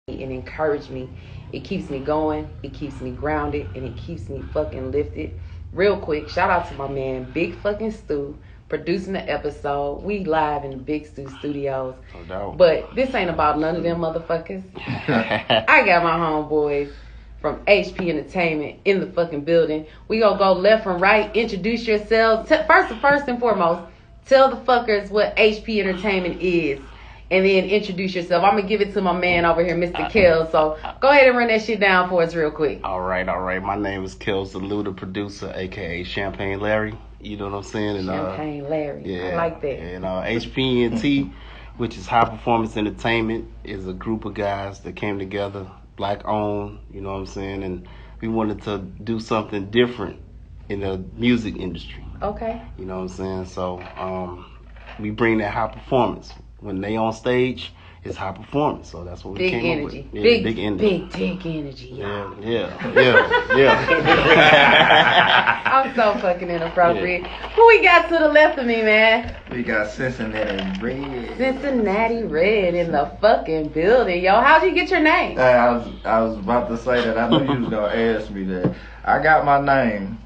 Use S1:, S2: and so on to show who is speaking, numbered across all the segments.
S1: and encourage me. It keeps me going, it keeps me grounded, and it keeps me fucking lifted. Real quick, shout out to my man, Big fucking Stu, producing the episode. We live in the Big Stu Studios.
S2: No doubt.
S1: But this ain't about none of them motherfuckers. I got my homeboys from HP Entertainment in the fucking building. We gonna go left and right. Introduce yourselves. First and foremost, tell the fuckers what HP Entertainment is. And then introduce yourself. I'm going to give it to my man over here, Mr. Kells. So go ahead and run that shit down for us real quick.
S2: All right. My name is Kells, the Luda producer, a.k.a. Champagne Larry. You know what I'm saying? And,
S1: Champagne Larry. Yeah, I like that.
S2: And HPENT, which is High Performance Entertainment, is a group of guys that came together, black owned, you know what I'm saying? And we wanted to do something different in the music industry.
S1: Okay.
S2: You know what I'm saying? So we bring that high performance. When they on stage, it's high performance. So that's what we came up with.
S1: Yeah,
S2: big energy.
S1: Big energy.
S2: Yeah.
S1: I'm so fucking inappropriate. Who we got to the left of me, man?
S3: We got Cincinnati Red.
S1: Cincinnati Red in the fucking building. Yo, how'd you get your name?
S3: I was about to say that. I knew you was going to ask me that. I got my name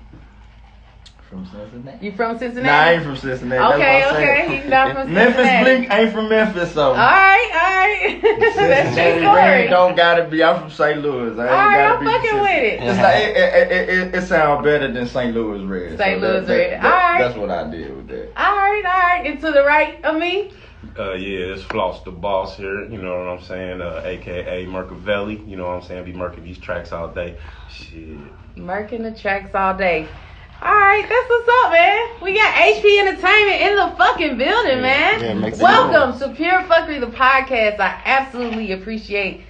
S3: from Cincinnati.
S1: You from Cincinnati?
S3: Nah, I ain't from Cincinnati.
S1: Okay. He's not from
S3: Memphis
S1: Cincinnati.
S3: Blink ain't from Memphis, so.
S1: All right. That's true
S3: Cincinnati
S1: story.
S3: Red don't gotta be. I'm from St. Louis. I ain't
S1: I'm
S3: gotta be
S1: fucking
S3: from
S1: with it.
S3: It's like, it sounds better than St. Louis Red.
S1: St. Louis Red.
S3: All
S1: right.
S3: That's what I did with that.
S1: All right. And to the right of me?
S4: Yeah, it's Floss the Boss here, you know what I'm saying, a.k.a. Mercavelli, you know what I'm saying, be murking these tracks all day, shit.
S1: Murking the tracks all day. All right, that's what's up, man. We got HP Entertainment in the fucking building, man.
S2: Yeah, makes
S1: Welcome to Pure Phuckery, the podcast. I absolutely appreciate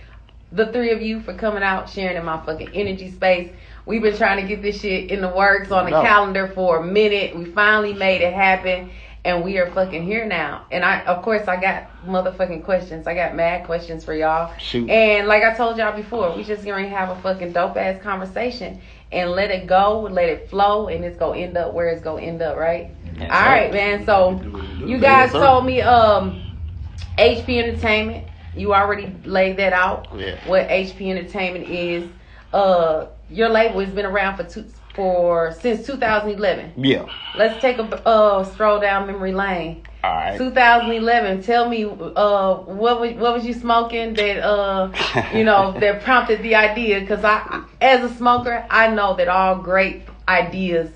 S1: the three of you for coming out, sharing in my fucking energy space. We've been trying to get this shit in the works on the calendar for a minute. We finally made it happen. And we are fucking here now. And of course, I got motherfucking questions. I got mad questions for y'all.
S2: Shoot.
S1: And like I told y'all before, we just gonna have a fucking dope ass conversation and let it go, let it flow, and it's gonna end up where it's gonna end up, right?
S2: Yes,
S1: all right, man. So you guys told me HP Entertainment. You already laid that out.
S2: Yeah.
S1: What HP Entertainment is. Your label has been around since 2011.
S2: Yeah.
S1: Let's take a stroll down memory lane.
S2: All right.
S1: 2011. Tell me, what was you smoking that that prompted the idea? Because as a smoker, I know that all great ideas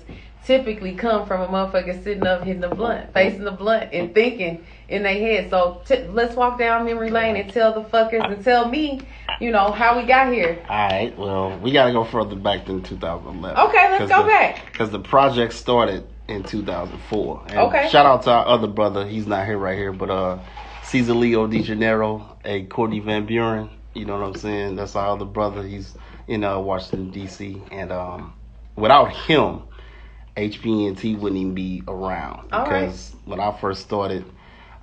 S1: typically come from a motherfucker sitting up hitting the blunt, facing the blunt, and thinking in their head. So let's walk down memory lane and tell the fuckers and tell me, how we got here.
S2: All right. Well, we got to go further back than 2011.
S1: Okay, let's go back.
S2: Because the project started in 2004. And
S1: okay.
S2: Shout out to our other brother. He's not here right here, but Cesar Leo De Janeiro, Courtney Van Buren. You know what I'm saying? That's our other brother. He's in Washington, D.C. And without him, HPENT wouldn't even be around. Because when I first started,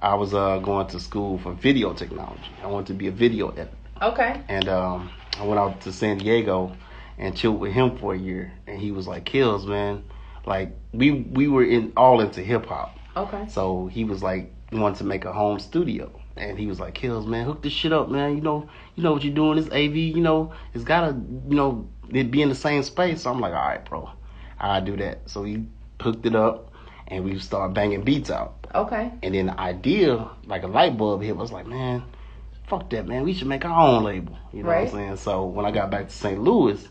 S2: I was going to school for video technology. I wanted to be a video editor.
S1: Okay.
S2: And I went out to San Diego and chilled with him for a year. And he was like, Kills, man. Like, we were all into hip hop.
S1: Okay.
S2: So he was like, he wanted to make a home studio. And he was like, Kills, man, hook this shit up, man. You know what you're doing, this AV, it's gotta, it be in the same space. So I'm like, all right, bro, I'll do that. So he hooked it up and we started banging beats out.
S1: Okay.
S2: And then the idea, like a light bulb hit, I was like, man, fuck that, man. We should make our own label. You know what I'm saying? So when I got back to St. Louis,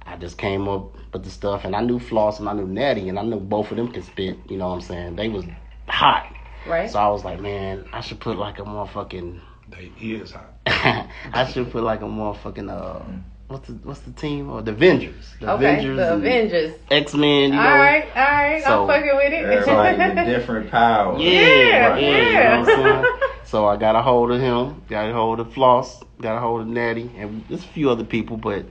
S2: I just came up with the stuff. And I knew Floss and I knew Natty. And I knew both of them could spit. You know what I'm saying? They was hot.
S1: Right.
S2: So I was like, man, I should put like a motherfucking...
S4: They is hot.
S2: I should put like a motherfucking... What's the team? Or the Avengers.
S1: The Avengers.
S2: X-Men,
S1: All right. So, I'm fucking with it.
S3: Everybody with different powers.
S1: Yeah.
S2: You know what I'm saying? So I got a hold of him, got a hold of Floss, got a hold of Natty, and there's a few other people, but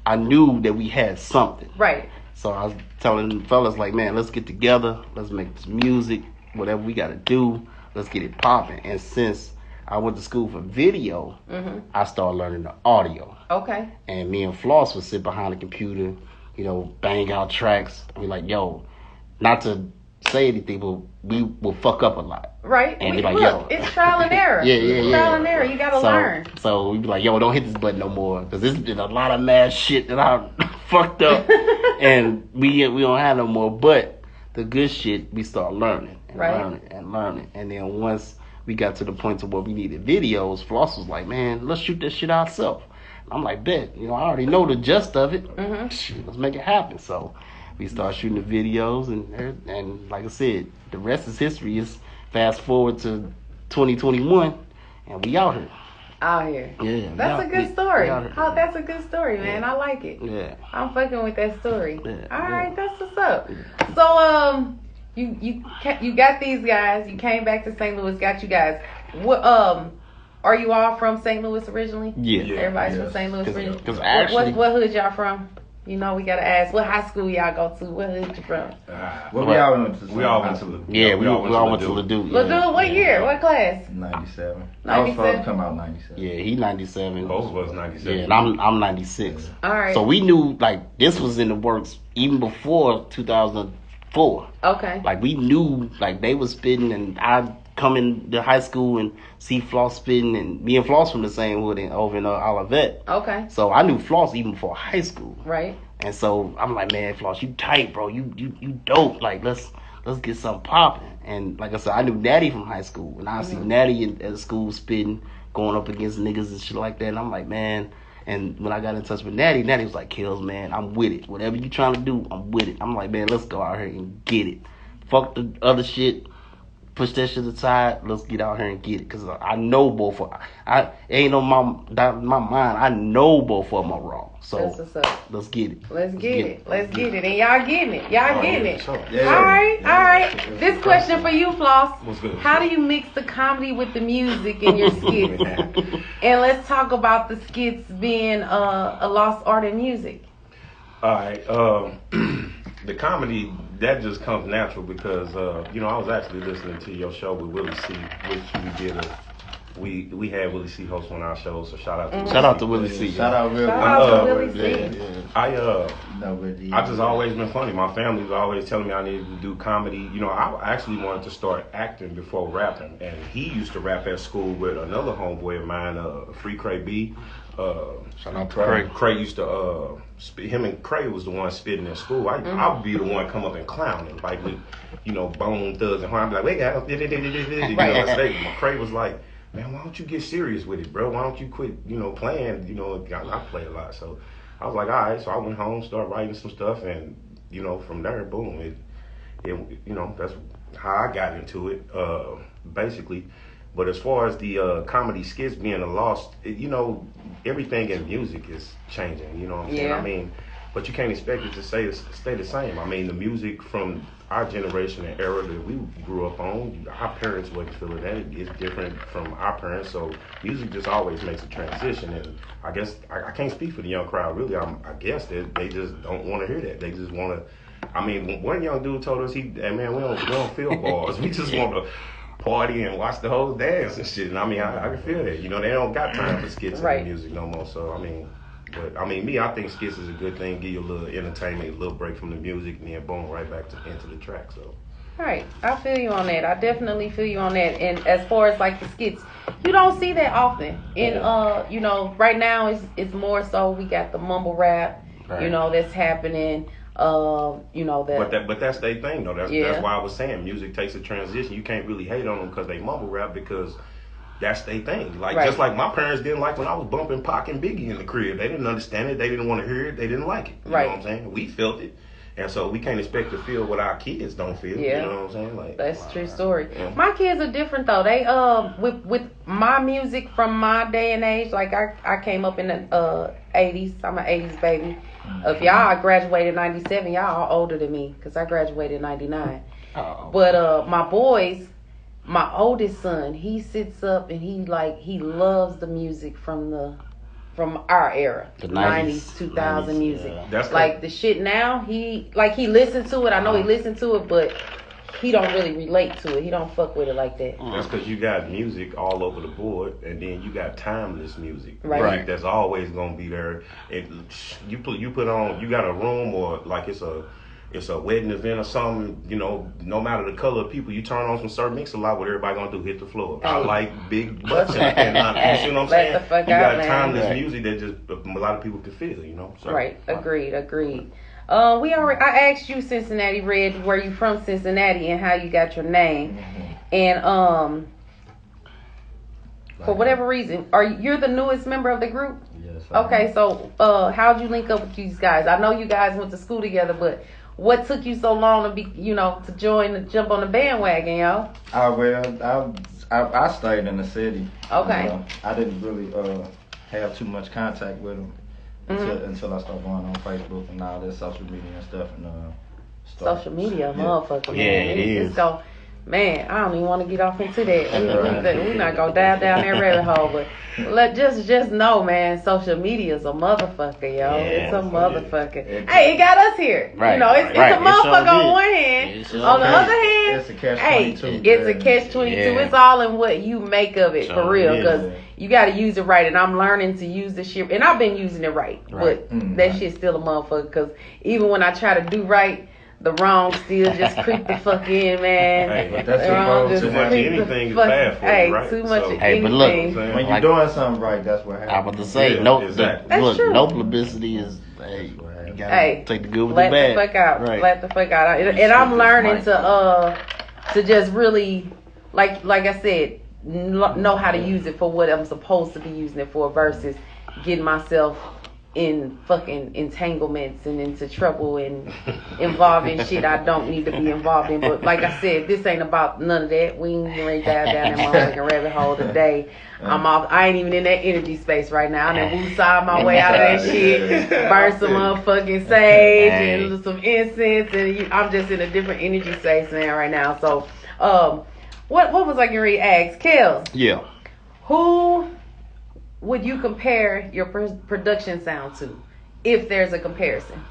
S2: I knew that we had something.
S1: Right.
S2: So I was telling the fellas, like, man, let's get together, let's make this music, whatever we got to do, let's get it popping. And since I went to school for video, I started learning the audio.
S1: Okay.
S2: And me and Floss would sit behind the computer, bang out tracks. We like, yo, not to say anything, but we will fuck up a lot.
S1: Right.
S2: And
S1: We,
S2: be like,
S1: look,
S2: yo.
S1: it's trial and error.
S2: Yeah.
S1: It's trial and error. You gotta learn.
S2: So we be like, yo, don't hit this button no more, because there's been a lot of mad shit that I fucked up, and we don't have no more. But the good shit, we start learning and learning, and then once we got to the point to where we needed videos, Floss was like, man, let's shoot this shit ourselves. I'm like, bet, I already know the gist of it. Shit, let's make it happen. So we start shooting the videos, and like I said, the rest is history. Is fast forward to 2021, and we out here.
S1: Out here.
S2: Yeah.
S1: That's a good story. Oh, that's a good story, man. I like it.
S2: Yeah.
S1: I'm fucking with that story.
S2: Yeah.
S1: All right, that's what's up. So, you got these guys. You came back to St. Louis. Got you guys. What are you all from St. Louis originally?
S2: Yeah.
S1: Everybody's from St. Louis originally.
S2: Because actually,
S1: what hood y'all from? We gotta ask. What high school y'all go to? What hood you from?
S3: Well, we all went to.
S4: We all went to.
S2: we all went to Ladue.
S1: Ladue, what year? What class?
S3: 97. I was supposed to come out 97.
S2: Yeah, he 97.
S4: Both of us 97.
S2: Yeah, and I'm 96.
S1: All right.
S2: So we knew like this was in the works even before 2004.
S1: Okay.
S2: Like we knew like they was spitting, and I come in to high school and see Floss spitting, and me and Floss from the same hood over in Olivet.
S1: Okay.
S2: So I knew Floss even before high school.
S1: Right.
S2: And so I'm like, man, Floss, you tight, bro. You dope. Like let's get something popping. And like I said, I knew Natty from high school, and I see Natty at school spitting, going up against niggas and shit like that. And I'm like, man. And when I got in touch with Natty was like, Kills, man, I'm with it. Whatever you trying to do, I'm with it. I'm like, man, let's go out here and get it. Fuck the other shit. Push that shit aside. Let's get out here and get it. Because I know both of them. Ain't on my mind. I know both of them are wrong. So
S1: That's what's up.
S2: let's get it.
S1: Let's get it. And y'all getting it. Getting it.
S4: Sure.
S3: Yeah.
S1: All right. This question for you, Floss.
S4: What's good?
S1: How do you mix the comedy with the music in your skits? And let's talk about the skits being a lost art in music.
S4: All right. The comedy, that just comes natural because, I was actually listening to your show with Willie C, which we did we had Willie C host on our show, so shout out to
S2: Shout out to Willie C.
S3: Shout out real
S1: Shout out to Willie C.
S4: I just always been funny. My family was always telling me I needed to do comedy. I actually wanted to start acting before rapping, and he used to rap at school with another homeboy of mine, Free Cray B.
S2: Shout out to Craig.
S4: Cray used to him and Cray was the one spitting in school. I would be the one come up and clowning like with Bone Thugs and Harm, like wait guys, Cray was like, man, why don't you get serious with it, bro? Why don't you quit playing? I play a lot, so I was like, all right. So I went home, started writing some stuff, and from there, boom, it that's how I got into it, basically. But as far as the comedy skits being a loss, everything in music is changing. You know what I'm saying?
S1: Yeah.
S4: I mean, but you can't expect it to stay the same. I mean, the music from our generation and era that we grew up on, our parents wasn't feeling that. It's different from our parents, so music just always makes a transition. And I guess I can't speak for the young crowd, really. I guess that they just don't want to hear that. They just want to. I mean, one young dude told us, hey, man, we don't feel bars. We just want to party and watch the whole dance and shit. And I mean, I can feel that. They don't got time for skits and music no more. So I think skits is a good thing. Give you a little entertainment, a little break from the music, and then boom, right back into the track. So.
S1: Right, I feel you on that. I definitely feel you on that. And as far as like the skits, you don't see that often. And right now it's more so we got the mumble rap, that's happening. That.
S4: But that's their thing though. That's why I was saying music takes a transition. You can't really hate on them because they mumble rap because that's their thing. Just like my parents didn't like when I was bumping Pac and Biggie in the crib. They didn't understand it. They didn't want to hear it. They didn't like it. You know what I'm saying? We felt it. And so we can't expect to feel what our kids don't feel.
S1: Yeah.
S4: You know what I'm saying?
S1: That's a true story. Yeah. My kids are different though. They with my music from my day and age, like I came up in the 80s. I'm an 80s baby. If y'all graduated 97, y'all all older than me because I graduated 99.
S2: Oh.
S1: But my boys, my oldest son, he sits up and he loves the music from our era, the 90s 2000 music. Yeah. That's like the shit now. He listens to it. I know he listened to it, but he don't really relate to it. He don't fuck with it like that.
S4: That's because you got music all over the board, and then you got timeless music.
S1: Right.
S4: That's always gonna be there. You put on. You got a room or like it's a it's a wedding event or something, you know, no matter the color of people, you turn on some certain mix a lot, what everybody gonna do, hit the floor. I like big butts and you see what I'm saying?
S1: Let the fuck
S4: you
S1: out,
S4: got
S1: man.
S4: timeless music that just a lot of people can feel, you know. So,
S1: Right. Agreed. I asked you, Cincinnati Red, where you from Cincinnati and how you got your name. And for whatever reason, you're the newest member of the group?
S3: Yes.
S1: Okay, so how'd you link up with these guys? I know you guys went to school together, but what took you so long to jump on the bandwagon, yo?
S3: I stayed in the city.
S1: Okay.
S3: I didn't really have too much contact with them until I started going on Facebook and all that social media and stuff. And
S1: Social media, motherfucker,
S2: Yeah,
S1: man.
S2: it is.
S1: Man, I don't even want to get off into that. We're not gonna dive down that rabbit hole, but just know, man, social media is a motherfucker, yo.
S2: Yeah,
S1: it's a motherfucker.
S3: yeah.
S1: Hey, it got us here.
S2: Right,
S1: You know, it's
S2: right.
S1: a
S2: It
S1: motherfucker
S2: sure
S1: on
S2: did.
S1: one hand.
S2: It sure
S1: On the
S2: did.
S1: other hand,
S3: It's a catch
S1: hey,
S3: 22.
S1: it's a catch 22.
S2: Yeah.
S1: It's all in what you make of it, for
S2: Sure
S1: real,
S2: is.
S1: because you got to use it right. And I'm learning to use this shit, and I've been using it right.
S2: Right.
S1: But that shit's still a motherfucker, because even when I try to do right, the wrong still just creep the fuck in, man.
S4: Hey,
S3: but that's
S1: The wrong
S3: supposed
S1: just
S3: to
S4: much
S1: creep the
S4: anything is
S1: fuck-
S4: bad for you,
S1: hey,
S4: right?
S1: too much
S4: So-
S1: of
S2: Hey, but look,
S1: anything.
S3: When you're
S2: Like-
S3: doing something right, that's what happens.
S2: I was about to say,
S4: Yeah,
S2: no,
S4: exactly.
S1: That's
S2: look,
S1: true.
S2: no publicity is, hey, you gotta
S1: Hey,
S2: take the good with
S1: let
S2: the bad.
S1: the fuck out.
S2: Right.
S1: Let the fuck out. And I'm learning to just really, like I said, know how to use it for what I'm supposed to be using it for versus getting myself in fucking entanglements and into trouble and involved in shit I don't need to be involved in. But like I said, this ain't about none of that. We ain't ready to dive down that motherfucking rabbit hole today. I'm off. I ain't even in that energy space right now. I'm in woosah my way out of that shit. Burn some motherfucking sage and some incense, and I'm just in a different energy space, man, right now. So, what was I getting ready to ask? Kels,
S2: Yeah.
S1: who would you compare your production sound to, if there's a comparison,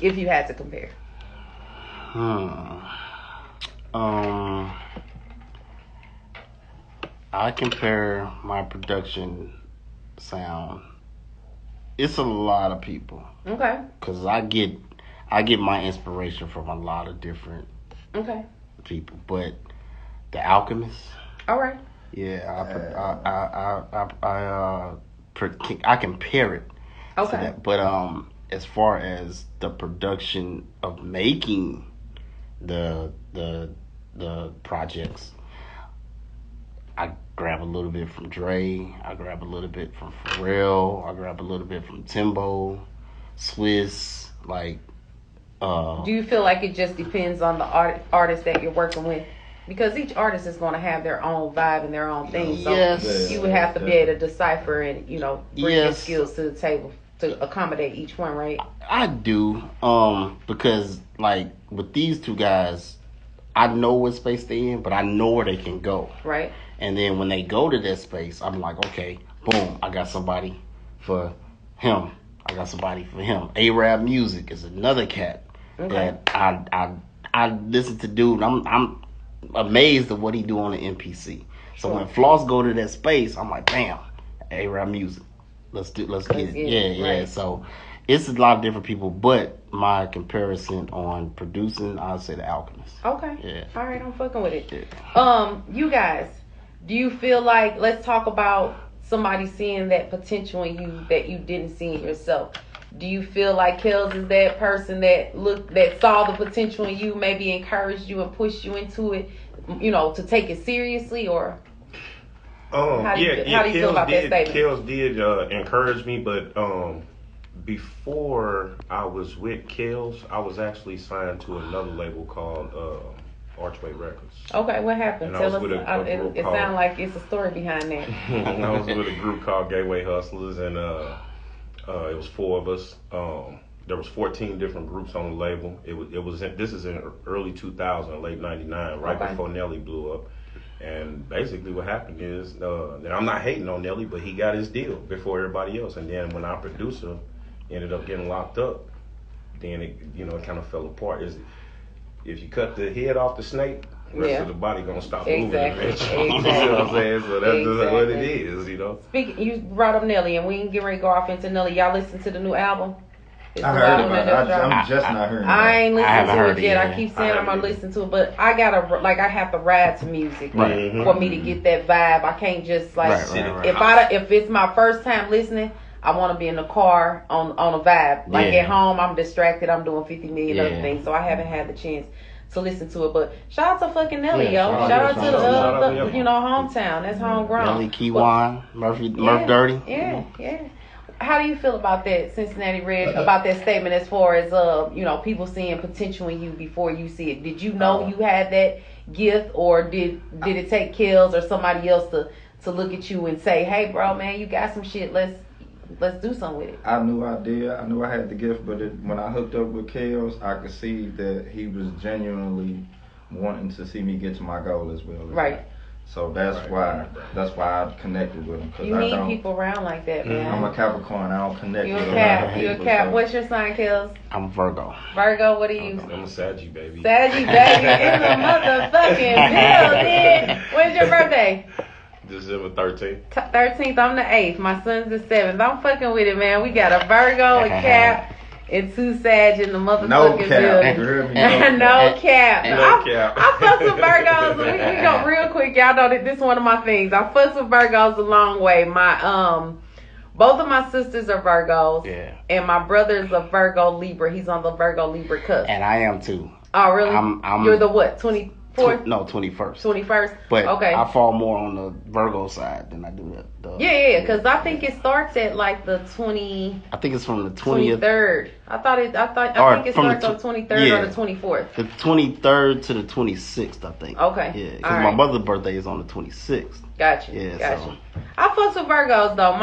S1: if you had to compare?
S2: I compare my production sound. It's a lot of people,
S1: Okay.
S2: cause I get my inspiration from a lot of different
S1: Okay.
S2: people. But the Alchemist,
S1: All right.
S2: yeah, I compare it to
S1: Okay.
S2: that. But as far as the production of making the projects, I grab a little bit from Dre, I grab a little bit from Pharrell, I grab a little bit from Timbo, Swiss, like.
S1: Do you feel like it just depends on the artist that you're working with? Because each artist is going to have their own vibe and their own thing. So
S2: Yes.
S1: you would have to be able to decipher and, bring your
S2: Yes.
S1: skills to the table to accommodate each one, right?
S2: I do, because like with these two guys, I know what space they in, but I know where they can go.
S1: Right?
S2: And then when they go to that space, I'm like, okay, boom, I got somebody for him. I got somebody for him. A-Rap Music is another cat that I listen to, dude. I'm amazed at what he do on the MPC. So when Floss go to that space, I'm like, bam, A-Rap Music. Let's get it. Yeah.
S1: Right.
S2: So it's a lot of different people, but my comparison on producing, I'd say the Alchemist.
S1: Okay.
S2: Yeah.
S1: All right, I'm fucking with it.
S2: Yeah.
S1: You guys, do you feel like, let's talk about somebody seeing that potential in you that you didn't see in yourself? Do you feel like Kels is that person that saw the potential in you, maybe encouraged you and pushed you into it, to take it seriously, or how do you feel about that statement?
S4: Kels did encourage me, but before I was with Kels, I was actually signed to another label called Archway Records.
S1: Okay, what happened?
S4: And I
S1: Tell
S4: was
S1: us.
S4: with a group
S1: It
S4: called-
S1: sounds like it's a story behind that.
S4: I was with a group called Gateway Hustlers, and it was 4 of us. There was 14 different groups on the label. This is in early 2000, late 99, right before Nelly blew up. And basically what happened is, and I'm not hating on Nelly, but he got his deal before everybody else. And then when our producer ended up getting locked up, then it kind of fell apart. If you cut the head off the snake, the rest of the body gonna stop moving eventually. You know what I'm saying? So that's just what it is,
S1: Speaking, you brought up Nelly, and we can get ready to go off into Nelly. Y'all listen to the new album? It's
S3: I
S1: the
S3: heard
S1: album
S3: about
S1: that
S3: it.
S1: just dropped.
S3: I'm just not hearing
S1: I ain't listened
S2: haven't
S1: to
S2: heard
S1: it
S2: it
S1: yet.
S2: yet.
S1: I keep saying
S4: I
S1: I'm gonna
S4: haven't
S1: listen to it, but I gotta I have to ride to music
S2: Right.
S1: for me to get that vibe. I can't just like
S2: Right.
S1: if it's my first time listening, I want to be in the car on a vibe. Like
S2: Yeah.
S1: at home, I'm distracted. I'm doing 50 million other
S2: Yeah.
S1: things, so I haven't had the chance to listen to it. But shout out to fucking Nelly,
S2: Yeah,
S1: yo.
S2: shout
S1: Shout
S2: out
S1: out
S2: to
S1: to
S2: Nelly.
S4: Shout out to
S1: the
S4: him.
S1: you know hometown. That's homegrown.
S2: Nelly,
S1: But-
S2: Keywan, Murph Dirty.
S1: Yeah, yeah. How do you feel about that, Cincinnati Red, about that statement as far as people seeing potential in you before you see it? Did you know you had that gift, or did it take Kills or somebody else to look at you and say, "Hey, bro, man, you got some shit. Let's do something with it."
S3: I knew I did. I knew I had the gift, but when I hooked up with Kels, I could see that he was genuinely wanting to see me get to my goal as well.
S1: Right.
S3: So that's why I connected with him. Cause
S1: You
S3: I
S1: need
S3: don't.
S1: people around like that, man.
S3: I'm a Capricorn. I don't connect
S1: You
S3: with
S1: a
S3: a lot
S1: cap.
S3: of
S1: You a
S3: people.
S1: cap.
S3: So.
S1: What's your sign, Kills?
S2: I'm Virgo.
S1: Virgo. What are you?
S4: I'm a Saggy, baby.
S1: Saggy, baby, in the motherfucking building. When's your birthday?
S4: December 13th.
S1: 13th. I'm the 8th. My son's the 7th. I'm fucking with it, man. We got a Virgo, a Cap, and 2 Sag in the motherfucking
S3: No cap.
S1: building.
S3: You heard me?
S1: No cap.
S4: No cap.
S1: I fuss with Virgos. We go real quick. Y'all know that this is one of my things. I fuss with Virgos a long way. My both of my sisters are Virgos.
S2: Yeah.
S1: And my brother's a Virgo Libra. He's on the Virgo Libra cusp.
S2: And I am too.
S1: Oh, really?
S2: I'm-
S1: You're the what? 24th?
S2: No, 21st.
S1: 21st?
S2: But
S1: okay.
S2: I fall more on the Virgo side than I do the
S1: Yeah, because I think it starts at like the 20.
S2: I think it's from the 20th.
S1: 23rd. I
S2: Or
S1: think it
S2: from the
S1: starts on the 23rd
S2: yeah.
S1: or the 24th.
S2: The 23rd to the 26th, I think.
S1: Okay.
S2: Yeah, because
S1: All
S2: my
S1: right.
S2: brother's birthday is on the 26th.
S1: Gotcha.
S2: Yeah,
S1: Gotcha.
S2: so-
S1: I fucks with Virgos though.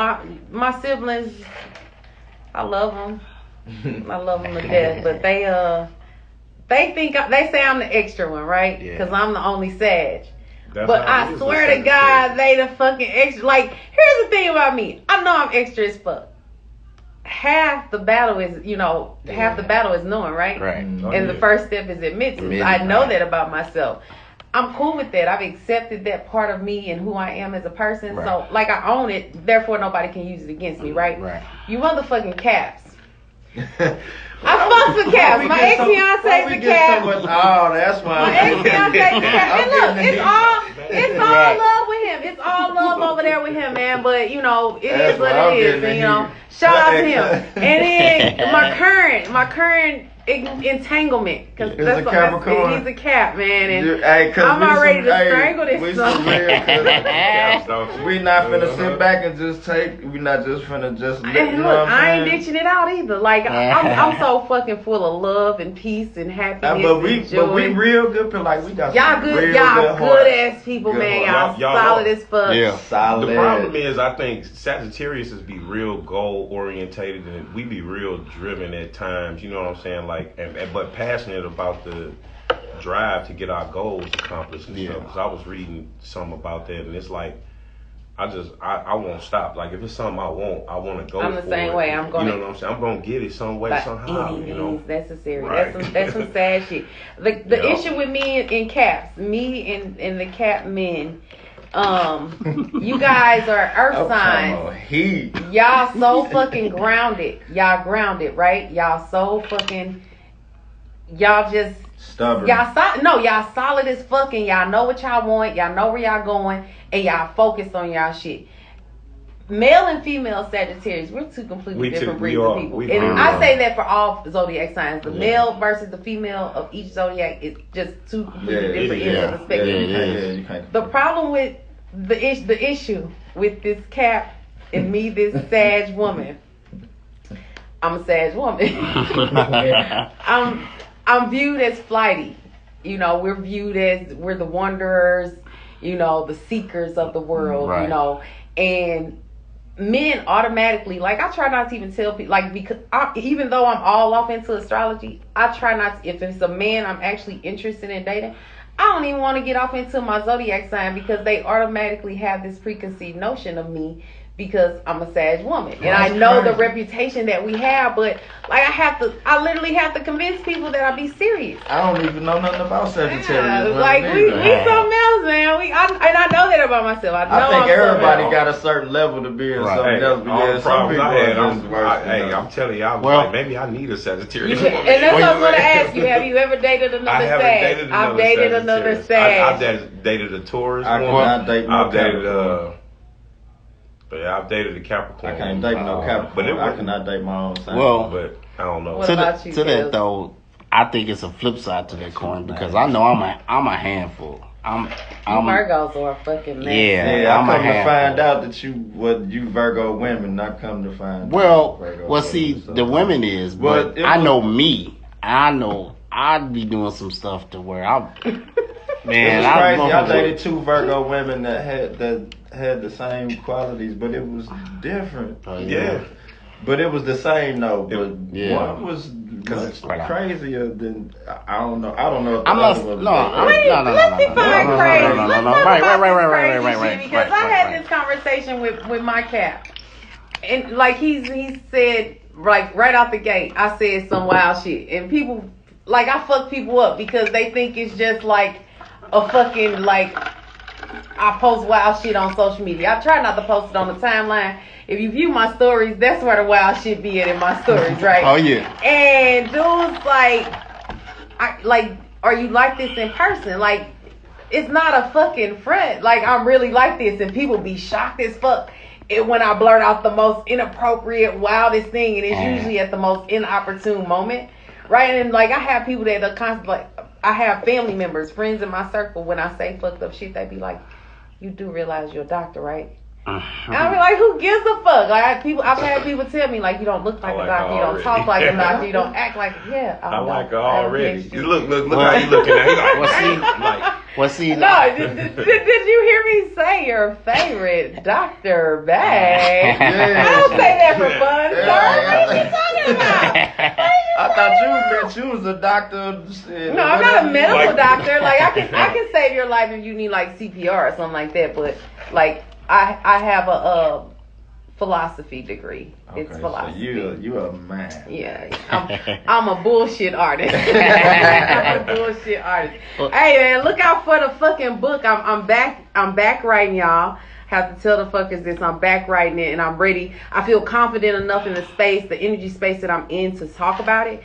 S1: My siblings, I love them. I love them to death. But they say I'm the extra one, right?
S2: Yeah.
S1: Because I'm the only Sag.
S4: That's
S1: But
S4: how it
S1: I
S4: is
S1: swear
S4: with
S1: to God,
S4: Sagittarius.
S1: they the fucking extra. Like, here's the thing about me. I know I'm extra as fuck. Half the battle is, half the battle is knowing, right?
S2: Right.
S3: Oh,
S1: And the
S3: yeah.
S1: first step is admitting.
S2: Admitting,
S1: I know
S2: right.
S1: that about myself. I'm cool with that. I've accepted that part of me and who I am as a person.
S2: Right.
S1: So, like, I own it. Therefore, nobody can use it against me, right?
S2: Right.
S1: You motherfucking caps. I fuck with caps. My ex-fiance's a cap.
S3: Oh, that's why.
S1: My ex-fiance's a cap. And look, it's all
S2: Right.
S1: love with him. It's all love over there with him, man. But, it
S3: That's
S1: is what
S3: what I'm
S1: it is.
S3: getting
S1: And,
S3: at.
S1: shout out to him. And then my current entanglement. Cause
S3: He's
S1: that's
S3: a
S1: what
S3: Capricorn.
S1: he's a cap, man. And
S3: Hey,
S1: I'm not ready to strangle this
S3: We
S1: son.
S3: some real,
S4: Caps, don't
S3: 'cause
S4: you?
S3: we not finna sit back and just take. We not just finna just.
S1: And
S3: You know
S1: look,
S3: what I'm
S1: I ain't
S3: saying?
S1: ditching it out either. Like I'm so fucking full of love and peace and happiness
S3: But we
S1: and joy.
S3: real good. Like we got
S1: Y'all
S3: some
S1: good,
S3: real
S1: y'all
S3: hearts.
S1: good ass people,
S3: Good
S1: man.
S3: heart.
S1: Y'all
S4: Y'all
S1: solid
S4: know.
S1: as fuck.
S2: Yeah.
S3: Solid.
S4: The problem is, I think Sagittarius is be real goal orientated, and we be real driven at times. You know what I'm saying? Like, but passionate about the drive to get our goals accomplished and
S2: Yeah.
S4: stuff. Because I was reading something about that, and it's like I won't stop. Like if it's something I want to go.
S1: I'm the
S4: for
S1: same
S4: it.
S1: way. I'm gonna-
S4: You know what I'm saying? I'm gonna get it some way,
S1: By
S4: somehow.
S1: any
S4: You know.
S1: means necessary.
S4: Right.
S1: That's some sad shit. The
S4: Yeah.
S1: issue with me in caps, me and the cap men, you guys are earth signs.
S3: He.
S1: Y'all so fucking grounded. Y'all grounded, right? Y'all so fucking. Y'all just.
S3: Stubborn.
S1: Y'all solid as fucking. Y'all know what y'all want. Y'all know where y'all going, and y'all focused on y'all shit. Male and female Sagittarius, we're two completely different breeds of people.
S4: we
S1: And
S4: are.
S1: I say that for all zodiac signs. The
S4: Yeah.
S1: male versus the female of each zodiac is just two completely different ends of the
S2: Yeah,
S1: spectrum.
S2: it is.
S3: You can't.
S1: The problem with the issue with this cap and me, this Sag woman. I'm a Sag woman. I'm viewed as flighty. We're viewed as we're the wanderers, the seekers of the world,
S2: Right.
S1: and men automatically, like, I try not to even tell people, like, because even though I'm all off into astrology, I try not to, if it's a man I'm actually interested in dating, I don't even want to get off into my zodiac sign because they automatically have this preconceived notion of me because I'm a Sag woman. And
S3: That's
S1: I know
S3: crazy.
S1: the reputation that we have, but like I literally have to convince people that I be serious.
S3: I don't even know nothing about Sagittarius.
S1: Yeah,
S3: women
S1: like we
S3: either.
S1: something else, man. And I know that about myself. I know
S3: I think
S1: I'm
S3: everybody
S1: something
S3: got a certain level to be in
S2: Right.
S3: something
S4: Hey,
S3: else. But
S4: all
S3: yeah,
S4: the
S3: some
S4: problems
S3: people
S4: I had,
S3: are just worse.
S4: I'm telling you, I was
S2: Well-
S4: like, maybe I need a Sagittarius woman.
S1: and that's what I was
S2: Well,
S1: going to ask you. Have you ever dated another
S4: I haven't
S1: Sag?
S4: dated another
S1: I've dated another
S4: Sagittarius.
S1: Sag.
S4: I've dated a Taurus
S3: I
S4: woman.
S3: cannot date no
S4: I've dated
S3: Capricorn.
S4: yeah, I've dated a Capricorn.
S3: I can't date no Capricorn.
S4: but it
S3: I
S4: wasn't-
S3: cannot date my own sign.
S2: Well,
S4: But I don't know.
S1: What
S2: to
S1: about you,
S2: that
S1: Kels?
S2: though, I think it's a flip side to that coin because I know I'm a handful. I'm
S1: You Virgos are a fucking mess.
S2: Yeah.
S3: I
S2: I'm a
S3: come to
S2: handful.
S3: find out that you Virgo women, not come to find.
S2: Well,
S3: Virgo
S2: well,
S3: women,
S2: see,
S3: so.
S2: the women is,
S3: Well,
S2: but
S3: it
S2: I
S3: was-
S2: know me. I know I'd be doing some stuff to where I'm. Man,
S3: It was
S2: I
S3: crazy. I
S2: motherfucker-
S3: dated two Virgo women that had the same qualities, but it was different.
S2: Oh,
S4: Yeah.
S3: But it was the same though. But
S2: Yeah.
S3: one was
S2: it's
S3: much
S2: right.
S3: crazier than I don't know. I don't know if the
S2: I'm
S3: other
S2: not.
S3: one was
S2: No,
S3: that
S2: I'm,
S3: crazy.
S2: no, no, no,
S1: Let's
S2: no,
S1: define
S2: no, no,
S1: crazy.
S2: no, no, no,
S1: Let's
S2: no,
S1: talk
S2: right,
S1: about
S2: right,
S1: this
S2: right,
S1: crazy
S2: right, right,
S1: shit,
S2: right,
S1: because
S2: right,
S1: I had
S2: right.
S1: this conversation with my cap, and like he said, like right out the gate, I said some wild shit, and people like I fuck people up because they think it's just like a fucking like I post wild shit on social media. I try not to post it on the timeline. If you view my stories, that's where the wild shit be at in my stories, right?
S2: Oh yeah.
S1: And dudes are you like this in person? Like, it's not a fucking front. Like, I'm really like this, and people be shocked as fuck when I blurt out the most inappropriate, wildest thing, and it's usually at the most inopportune moment, right? And like, I have people that are constantly like, I have family members, friends in my circle. When I say fucked up shit, they be like, "You do realize you're a doctor, right?" And I be like, who gives a fuck? Like I've had people tell me like, you don't look like
S4: I
S1: a
S4: like
S1: doctor, you
S4: her
S1: don't talk like a doctor, you don't act like
S4: I like her
S1: I have a
S4: already.
S1: PhD.
S4: Look how you looking at. He like,
S2: Well, see,
S4: like,
S2: well, see,
S1: No, did you hear me say your favorite Dr. Bag? I don't say that for fun, sir. What are you talking about?
S3: I thought you was a doctor. Shit,
S1: No, I'm not a medical
S4: Like-
S1: doctor. Like I can save your life if you need like CPR or something like that. But like I have a philosophy degree. It's
S3: Okay,
S1: philosophy.
S3: so you a man.
S1: Yeah, I'm a bullshit artist. I'm a bullshit artist. Hey man, look out for the fucking book. I'm back writing, y'all. Have to tell the fuckers this. I'm back writing it and I'm ready. I feel confident enough in the space, the energy space that I'm in to talk about it.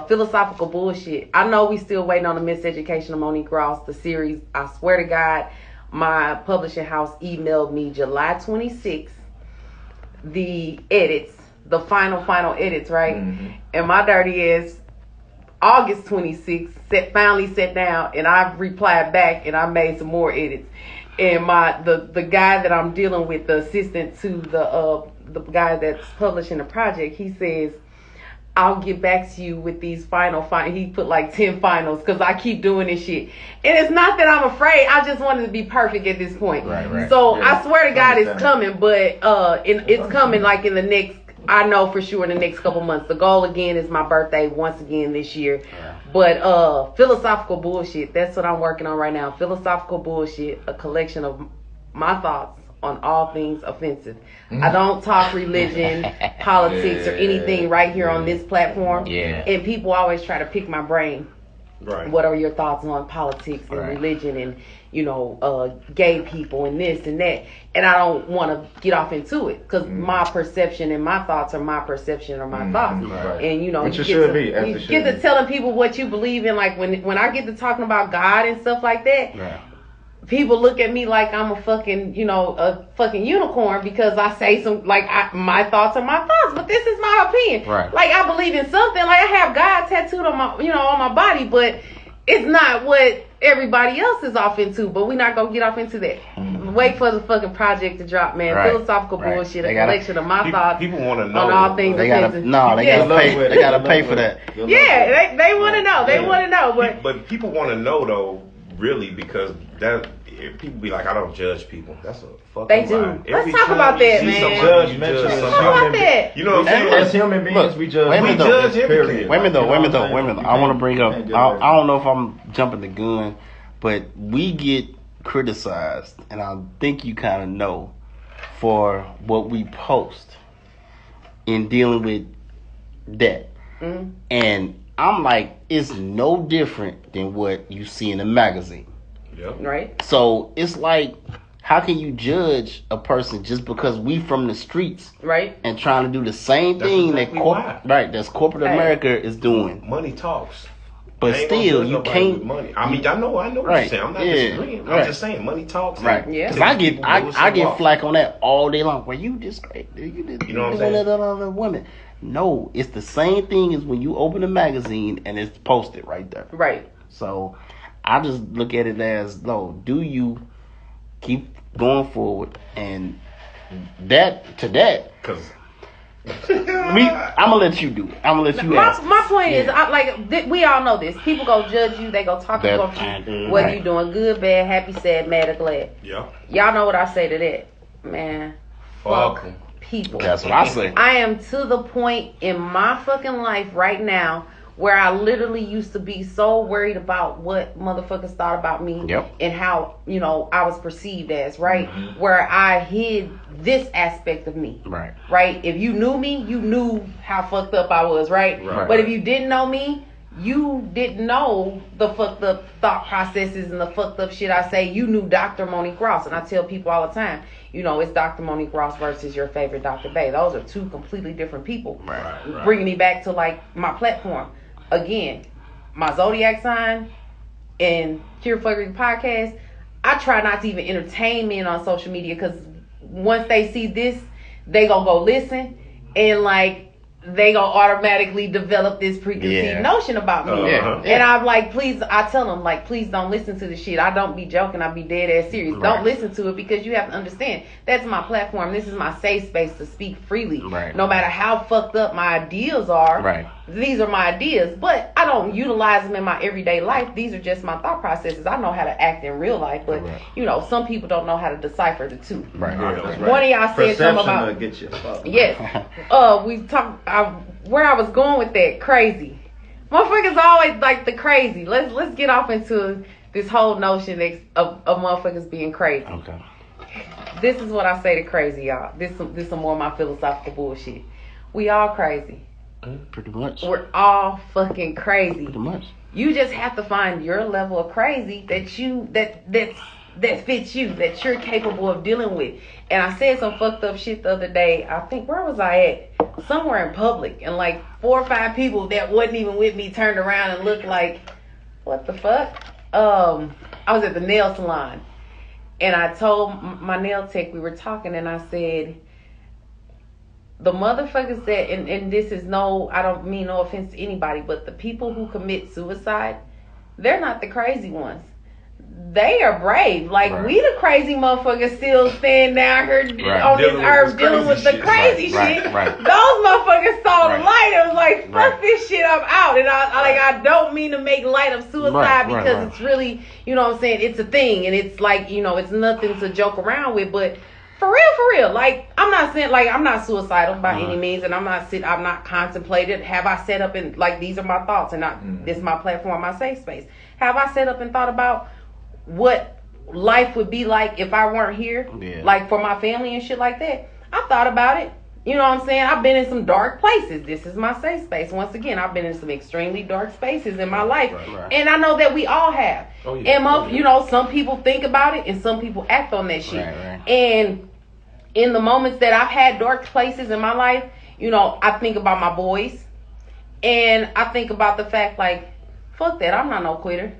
S1: Philosophical bullshit. I know we still waiting on the Miseducation of Monique Ross, the series. I swear to God, my publishing house emailed me July 26th the edits, the final edits, right? Mm-hmm. And my dirty ass August 26th finally sat down and I replied back and I made some more edits. And the guy that I'm dealing with, the assistant to the guy that's publishing the project, he says, I'll get back to you with these final. He put like 10 finals because I keep doing this shit. And it's not that I'm afraid. I just wanted to be perfect at this point.
S2: Right.
S1: So
S3: Yeah.
S1: I swear to God it's coming, but it's coming like in the next, I know for sure in the next couple months. The goal again is my birthday once again this year. Yeah. But philosophical bullshit, that's what I'm working on right now. Philosophical bullshit, a collection of my thoughts on all things offensive. I don't talk religion, politics, or anything right here on this platform.
S2: Yeah.
S1: And people always try to pick my brain.
S4: right.
S1: What are your thoughts on politics and religion and, gay people and this and that? And I don't want to get off into it because my perception and my thoughts are my perception or my thoughts.
S3: Right.
S1: And,
S3: Which
S1: you
S3: it should be, as
S1: you
S3: it should
S1: get to
S3: be.
S1: telling people what you believe in. Like when I get to talking about God and stuff like that, people look at me like I'm a fucking unicorn because I say some, my thoughts are my thoughts, but this is my opinion.
S2: Right.
S1: Like, I believe in something. Like, I have God tattooed on my body, but it's not what everybody else is off into, but we're not going to get off into that. Wait for the fucking project to drop, man.
S2: Right.
S1: Philosophical
S2: Right.
S1: bullshit,
S2: They
S1: a
S2: gotta-
S1: collection of my thoughts
S4: People want to know
S1: on all things
S2: They gotta
S1: offensive.
S2: They gotta pay. They gotta pay for that.
S1: Yeah, they want to know. They want to know,
S4: but people want to know though, really, because that people be like, I don't judge people. That's a fucking
S1: They do.
S4: lie.
S1: Let's talk about that,
S4: you see
S1: man.
S4: somebody, you
S3: Judgmental.
S4: judge
S3: Talk
S1: How
S4: somebody.
S1: about that?
S4: You know what I'm saying?
S3: As human beings,
S2: Look,
S3: we judge.
S2: wait a minute, though.
S4: judge everything.
S2: Women though.
S3: You know what I'm saying?
S2: I want to bring up.
S3: You can't
S2: I don't know if I'm jumping the gun, but we get criticized, and I think you kind of know, for what we post in dealing with that.
S1: Mm-hmm.
S2: And I'm like, it's no different than what you see in a magazine.
S4: Yep.
S1: Right.
S2: So it's like, how can you judge a person just because we from the streets
S1: Right.
S2: and trying to do the same
S4: That's
S2: thing
S4: exactly
S2: that that's corporate
S1: Hey.
S2: America is doing?
S4: Money talks.
S2: But
S4: I ain't gonna
S2: still,
S4: judge
S2: you
S4: nobody
S2: can't.
S4: with money. I mean, I know what
S2: Right.
S4: you're saying. I'm not
S2: Yeah.
S4: disagreeing.
S2: Right.
S4: I'm just saying money talks.
S2: Right.
S1: Yeah.
S2: Because I get
S4: People do
S2: I
S4: it
S2: get
S4: so
S2: flack on that all day long. Well, you disgrace. You
S4: know what I'm saying?
S2: Other women. No, it's the same thing as when you open a magazine and it's posted right there.
S1: Right.
S2: So I just look at it as, no, do you keep going forward and that
S4: Because
S2: I'm gonna let you do it. I'm gonna let you ask.
S1: My point is,
S2: Yeah.
S1: we all know this. People go judge you. They go talk
S2: That-
S1: about you. Whether
S2: right.
S1: you doing good, bad, happy, sad, mad, or glad.
S4: yeah,
S1: Y'all know what I say to that, man.
S4: fuck 'em.
S1: People.
S2: That's what I say.
S1: I am to the point in my fucking life right now where I literally used to be so worried about what motherfuckers thought about me
S2: Yep.
S1: and how, I was perceived as, right?
S2: Mm-hmm.
S1: Where I hid this aspect of me.
S2: Right.
S1: Right? If you knew me, you knew how fucked up I was, right?
S4: Right.
S1: But if you didn't know me, you didn't know the fucked up thought processes and the fucked up shit I say. You knew Dr. Monique Ross. And I tell people all the time, it's Dr. Monique Ross versus your favorite Dr. Bay. Those are two completely different people.
S2: Right.
S1: Bringing me back to like my platform. Again, my zodiac sign and Pure Phuckery podcast, I try not to even entertain men on social media because once they see this, they gonna go listen and like they gonna automatically develop this preconceived notion about me.
S2: Yeah.
S1: And I'm like, I tell them like, please don't listen to the shit. I don't be joking. I be dead ass serious.
S2: Right.
S1: Don't listen to it because you have to understand that's my platform. This is my safe space to speak freely.
S2: Right.
S1: No matter how fucked up my ideas are.
S2: Right.
S1: These are my ideas, but I don't utilize them in my everyday life. These are just my thought processes. I know how to act in real life, but
S2: Right.
S1: some people don't know how to decipher the two.
S2: Right.
S3: Yeah, that's
S1: One of y'all said
S3: Perception
S1: something about
S3: will get you fucked.
S1: yes. We talked. Where I was going with that crazy. Motherfuckers always like the crazy. Let's get off into this whole notion of motherfuckers being crazy.
S2: Okay.
S1: This is what I say to crazy, y'all. This is some more of my philosophical bullshit. We all crazy.
S2: Pretty much.
S1: We're all fucking crazy.
S2: Pretty much.
S1: You just have to find your level of crazy that fits you, that you're capable of dealing with. And I said some fucked up shit the other day. I think, where was I at? Somewhere in public. And like 4 or 5 people that wasn't even with me turned around and looked like, what the fuck? I was at the nail salon. And I told my nail tech, we were talking, and I said, the motherfuckers that, and this is I don't mean no offense to anybody, but the people who commit suicide, they're not the crazy ones. They are brave. Like,
S2: Right.
S1: we the crazy motherfuckers still stand down here
S2: Right.
S1: on this
S4: Dealing with
S1: earth
S4: this
S1: dealing with
S4: crazy
S1: the
S4: shit.
S1: crazy
S2: Right,
S1: shit.
S2: right.
S1: Those motherfuckers saw
S2: Right.
S1: the light and was like, fuck
S2: Right.
S1: this shit, I'm out. And I don't mean to make light of suicide
S2: Right,
S1: because
S2: right.
S1: it's really, what I'm saying, it's a thing. And it's like, it's nothing to joke around with. But for real, like, I'm not saying, like, I'm not suicidal by any means, and I'm not contemplated. Have I set up and, like, these are my thoughts, and this is my platform, my safe space. Have I set up and thought about what life would be like if I weren't here?
S2: Yeah.
S1: Like, for my family and shit like that? I thought about it. You know what I'm saying? I've been in some dark places. This is my safe space. Once again, I've been in some extremely dark spaces in my life.
S2: Right.
S1: And I know that we all have.
S4: Oh, yeah.
S1: And some people think about it and some people act on that shit.
S2: Right.
S1: And in the moments that I've had dark places in my life, I think about my boys. And I think about the fact, like, fuck that. I'm not no quitter.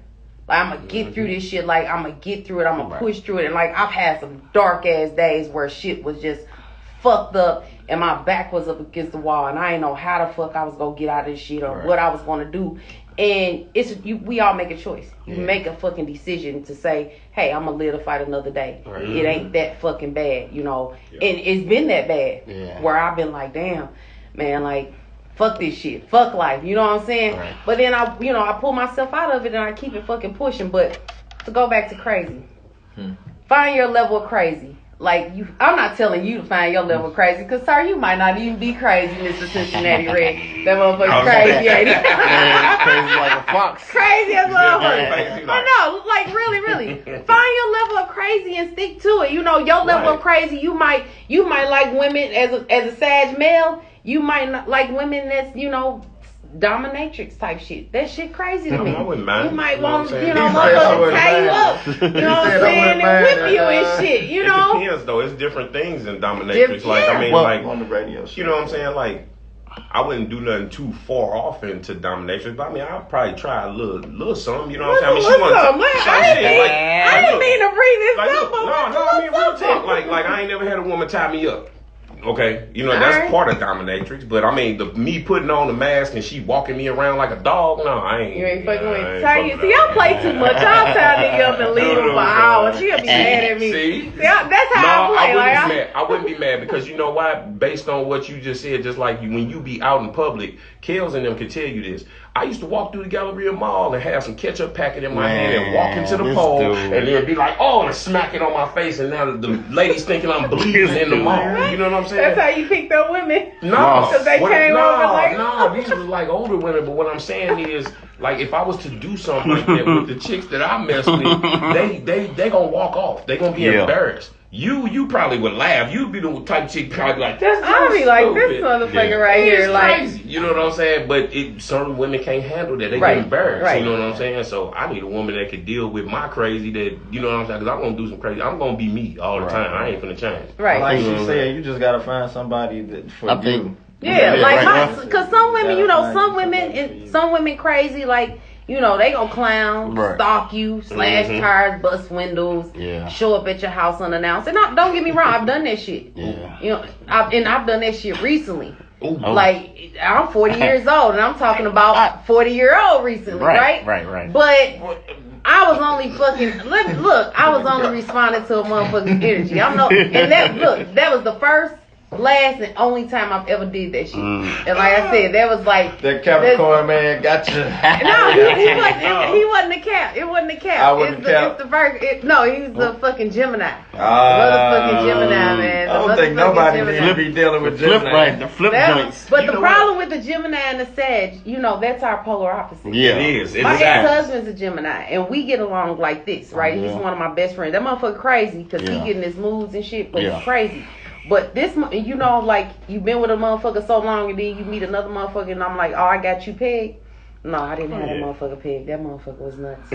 S1: Like, I'm going to get through this shit. Like, I'm going to get through it. I'm going to push through it. And, like, I've had some dark-ass days where shit was just fucked up and my back was up against the wall and I didn't know how the fuck I was going to get out of this shit or what I was going to do. And we all make a choice. You make a fucking decision to say, hey, I'm going to live to fight another day.
S2: Right.
S1: It ain't that fucking bad, And it's been that bad where I've been like, damn, man, like, fuck this shit. Fuck life. You know what I'm saying?
S2: Right.
S1: But then I pull myself out of it and I keep it fucking pushing. But to go back to crazy. Find your level of crazy. like you, I'm not telling you to find your level of crazy, because sir, you might not even be crazy, Mr. Cincinnati Red. That motherfucker crazy, ain't he?
S2: Crazy like a fox.
S1: Crazy as a motherfucker. But no, like really, find your level of crazy and stick to it. You know, your level of crazy, you might like women as a sag male. You might not like women that's, you know, dominatrix type shit. That shit crazy to me.
S4: I wouldn't mind.
S1: You might
S4: You know
S1: want,
S4: what I'm
S1: you
S4: saying?
S1: know, motherfuckers tie you up. You know what I'm saying? And whip you and shit. You know.
S4: It depends though. It's different things in dominatrix. Like I mean,
S2: Well,
S4: like
S3: on the radio show.
S4: you know what I'm saying? Like I wouldn't do nothing too far off into dominatrix, but I mean I'd probably try a little something. You know what I'm saying? I
S1: didn't mean to bring this
S4: like,
S1: up.
S4: look, no, I mean real talk. Like I ain't never had a woman tie me up. Okay, you know that's part of dominatrix, but I mean me putting on the mask and she walking me around like a dog. No, I ain't.
S1: You ain't fucking with Tanya. See, y'all play too much. Y'all tie nigga up and leave him for hours. She'll be mad at me.
S4: See,
S1: that's how I play.
S4: I wouldn't be mad because you know why? Based on what you just said, just like when you be out in public, Kels and them can tell you this. I used to walk through the Galleria Mall and have some ketchup packet in my hand and walk into the pole and then be like, oh, and smack it on my face, and now the ladies thinking I'm bleeding in the mall. You know what I'm saying?
S1: That's how you picked up women.
S4: No,
S1: because they came over like.
S4: No, these was like older women. But what I'm saying is, like, if I was to do something like that with the chicks that I mess with, they gonna walk off. They gonna be embarrassed. You probably would laugh. You'd be the type of chick probably like, that's
S1: I'll be like, this motherfucker right here, like,
S4: crazy. You know what I'm saying? But certain women can't handle that. They get embarrassed.
S1: Right.
S4: You know what I'm saying? So I need a woman that could deal with my crazy. That, you know what I'm saying? Because I'm gonna do some crazy. I'm gonna be me all the time. I ain't finna change.
S1: Right.
S3: Like she said, you just gotta find somebody that for you.
S1: Yeah, like because some women, you know, some women crazy, like. You know, they gonna clown, stalk you, slash tires, bust windows, show up at your house unannounced. And don't get me wrong, I've done that shit. Yeah. You know, I've done that shit recently. Ooh. Like, I'm 40 years old, and I'm talking about 40-year-old recently, right?
S2: Right.
S1: But I was only I was only responding to a motherfucker's energy. That was the first, last, and only time I've ever did that shit. And like I said, that was like
S3: that Capricorn man got you.
S1: No, he wasn't a cap. It wasn't a cap.
S3: I wasn't cap.
S1: It's the first. No, he was the fucking Gemini. Motherfucking Gemini, man.
S3: I don't think nobody needs to be dealing with Gemini.
S2: The flip joints.
S1: But the problem with the Gemini and the Sag, you know, that's our polar opposite.
S2: Yeah,
S4: it is.
S1: My ex-husband's a Gemini, and we get along like this, right? He's one of my best friends. That motherfucker crazy because he getting his moods and shit, but he's crazy. But this, you know, like, you been with a motherfucker so long, and then you meet another motherfucker, and I'm like, oh, I got you pegged. No, I didn't have that motherfucker pegged. That motherfucker was nuts.